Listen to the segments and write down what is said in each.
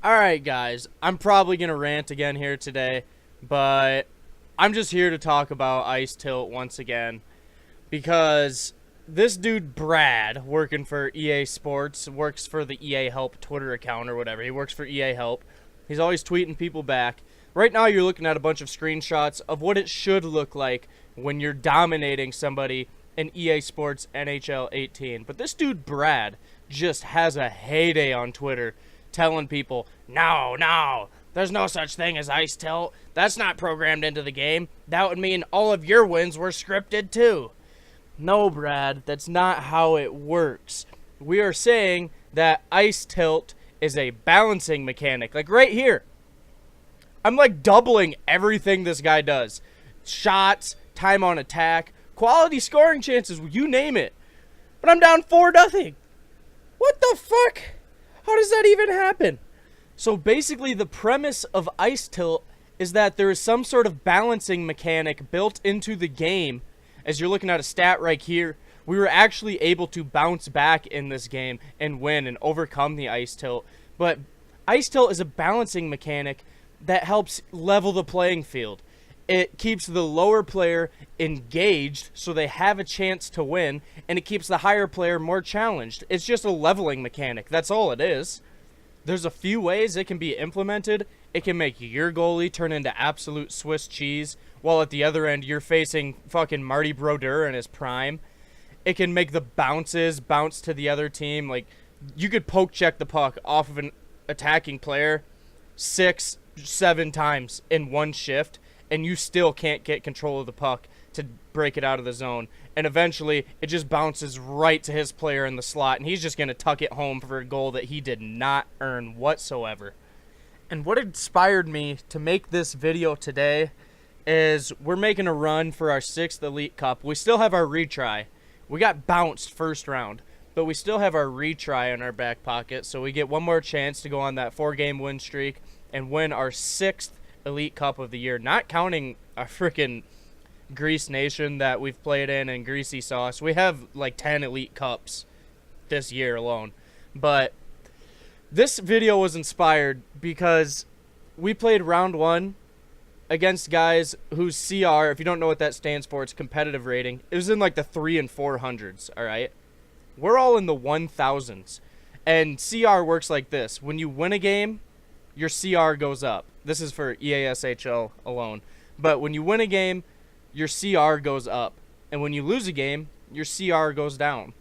Alright guys, I'm probably going to rant again here today, but I'm just here to talk about Ice Tilt once again, because this dude Brad, working for EA Sports, works for the EA Help Twitter account or whatever, he works for EA Help, he's always tweeting people back. Right now you're looking at a bunch of screenshots of what it should look like when you're dominating somebody in EA Sports NHL 18, but this dude Brad just has a heyday on Twitter, telling people, no, there's no such thing as Ice Tilt. That's not programmed into the game. That would mean all of your wins were scripted too. No, Brad, that's not how it works. We are saying that Ice Tilt is a balancing mechanic. Like right here, I'm like doubling everything this guy does. Shots, time on attack, quality scoring chances, you name it. But I'm down 4-0. What the fuck? How does that even happen? So basically the premise of Ice Tilt is that there is some sort of balancing mechanic built into the game. As you're looking at a stat right here, we were actually able to bounce back in this game and win and overcome the Ice Tilt. But Ice Tilt is a balancing mechanic that helps level the playing field. It keeps the lower player engaged so they have a chance to win, and it keeps the higher player more challenged. It's just a leveling mechanic. That's all it is. There's a few ways it can be implemented. It can make your goalie turn into absolute Swiss cheese, while at the other end you're facing fucking Marty Brodeur in his prime. It can make the bounces bounce to the other team. Like, you could poke check the puck off of an attacking player 6-7 times in one shift, and you still can't get control of the puck to break it out of the zone. And eventually, it just bounces right to his player in the slot, and he's just going to tuck it home for a goal that he did not earn whatsoever. And what inspired me to make this video today is we're making a run for our 6th Elite Cup. We still have our retry. We got bounced first round, but we still have our retry in our back pocket, so we get one more chance to go on that 4-game win streak and win our 6th Elite Cup of the year, not counting our freaking Grease Nation that we've played in and Greasy Sauce. We have like 10 Elite Cups this year alone. But this video was inspired because we played round 1 against guys whose CR, if you don't know what that stands for, it's competitive rating. It was in like the 300s and 400s, all right? We're all in the 1000s. And CR works like this. When you win a game, your CR goes up. This is for EASHL alone. But when you win a game, your CR goes up. And when you lose a game, your CR goes down.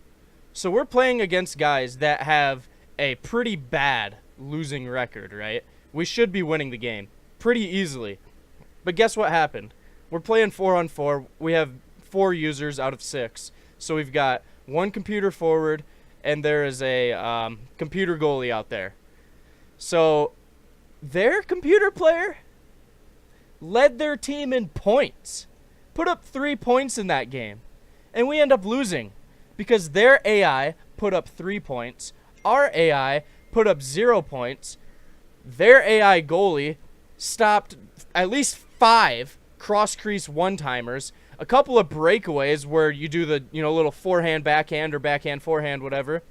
So we're playing against guys that have a pretty bad losing record, right? We should be winning the game pretty easily. But guess what happened? We're playing 4-on-4. We have 4 users out of 6. So we've got 1 computer forward, and there is a computer goalie out there. So their computer player led their team in points, put up 3 points in that game, and we end up losing because their AI put up 3 points, our AI put up 0 points, their AI goalie stopped at least 5 cross-crease one-timers, a couple of breakaways where you do the little forehand, backhand, or backhand, forehand, whatever.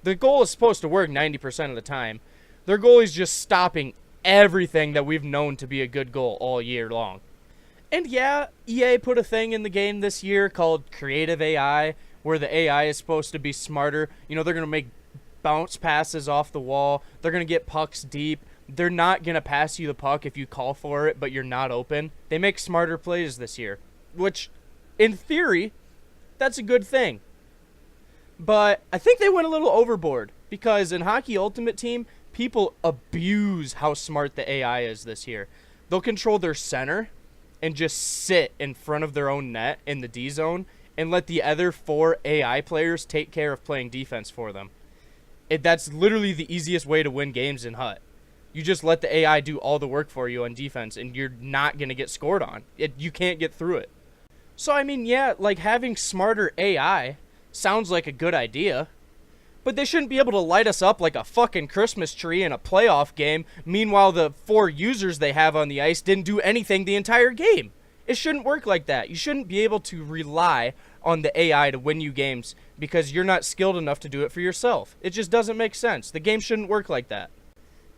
The goal is supposed to work 90% of the time. Their goalie's just stopping everything that we've known to be a good goal all year long. And yeah, EA put a thing in the game this year called Creative AI, where the AI is supposed to be smarter. They're going to make bounce passes off the wall. They're going to get pucks deep. They're not going to pass you the puck if you call for it, but you're not open. They make smarter plays this year, which, in theory, that's a good thing. But I think they went a little overboard, because in Hockey Ultimate Team, people abuse how smart the AI is this year. They'll control their center and just sit in front of their own net in the D zone and let the other 4 AI players take care of playing defense for them. That's literally the easiest way to win games in HUT. You just let the AI do all the work for you on defense, and you're not going to get scored on. You can't get through it. So, I mean, yeah, like having smarter AI sounds like a good idea. But they shouldn't be able to light us up like a fucking Christmas tree in a playoff game. Meanwhile, the 4 users they have on the ice didn't do anything the entire game. It shouldn't work like that. You shouldn't be able to rely on the AI to win you games because you're not skilled enough to do it for yourself. It just doesn't make sense. The game shouldn't work like that.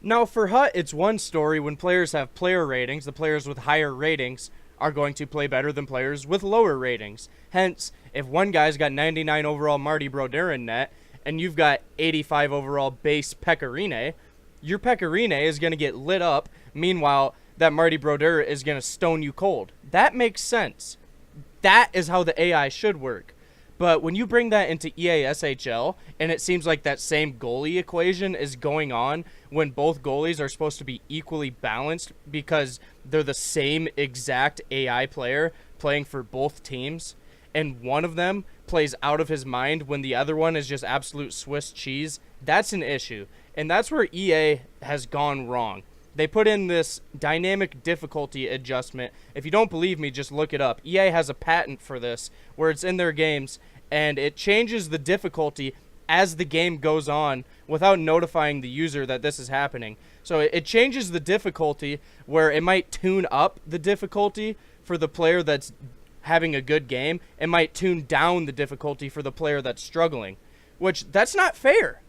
Now, for Hut, it's one story. When players have player ratings, the players with higher ratings are going to play better than players with lower ratings. Hence, if one guy's got 99 overall Marty Brodeur in net, and you've got 85 overall base Pecorine, your Pecorine is going to get lit up. Meanwhile, that Marty Brodeur is going to stone you cold. That makes sense. That is how the AI should work. But when you bring that into EA SHL, and it seems like that same goalie equation is going on when both goalies are supposed to be equally balanced because they're the same exact AI player playing for both teams, and one of them plays out of his mind when the other one is just absolute Swiss cheese, that's an issue. And that's where EA has gone wrong. They put in this dynamic difficulty adjustment. If you don't believe me, just look it up. EA has a patent for this where it's in their games, and it changes the difficulty as the game goes on without notifying the user that this is happening. So it changes the difficulty where it might tune up the difficulty for the player that's having a good game. It might tune down the difficulty for the player that's struggling, which that's not fair.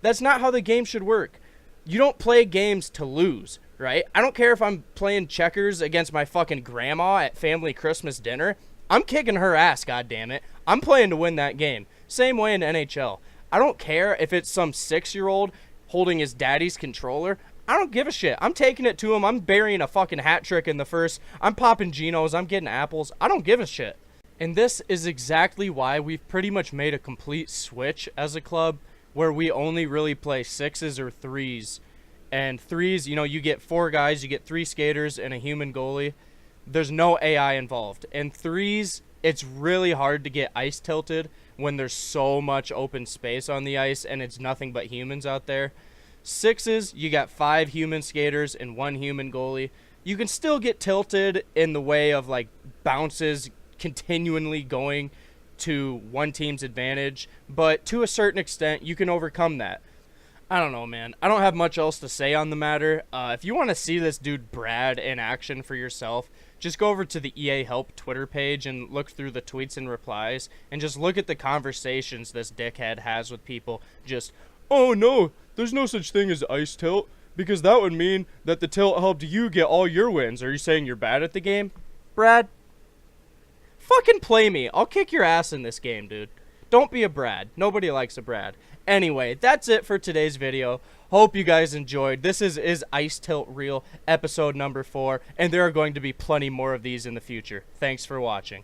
That's not how the game should work. You don't play games to lose, right? I don't care if I'm playing checkers against my fucking grandma at family Christmas dinner. I'm kicking her ass, goddammit. I'm playing to win that game. Same way in NHL. I don't care if it's some 6-year-old holding his daddy's controller. I don't give a shit. I'm taking it to him. I'm burying a fucking hat trick in the first. I'm popping Genos. I'm getting apples. I don't give a shit. And this is exactly why we've pretty much made a complete switch as a club, where we only really play 6s or 3s. And 3s, you know, you get 4 guys, you get 3 skaters and a human goalie. There's no AI involved. And 3s, it's really hard to get ice tilted when there's so much open space on the ice and it's nothing but humans out there. 6s, you got 5 human skaters and 1 human goalie. You can still get tilted in the way of like bounces continually going to one team's advantage, but to a certain extent you can overcome that. I don't know, man. I don't have much else to say on the matter. If you want to see this dude Brad in action for yourself, just go over to the EA Help Twitter page and look through the tweets and replies and just look at the conversations this dickhead has with people. Just, oh no, there's no such thing as ice tilt, because that would mean that the tilt helped you get all your wins. Are you saying you're bad at the game? Brad? Fucking play me. I'll kick your ass in this game, dude. Don't be a Brad. Nobody likes a Brad. Anyway, that's it for today's video. Hope you guys enjoyed. This is Ice Tilt Real, episode number 4, and there are going to be plenty more of these in the future. Thanks for watching.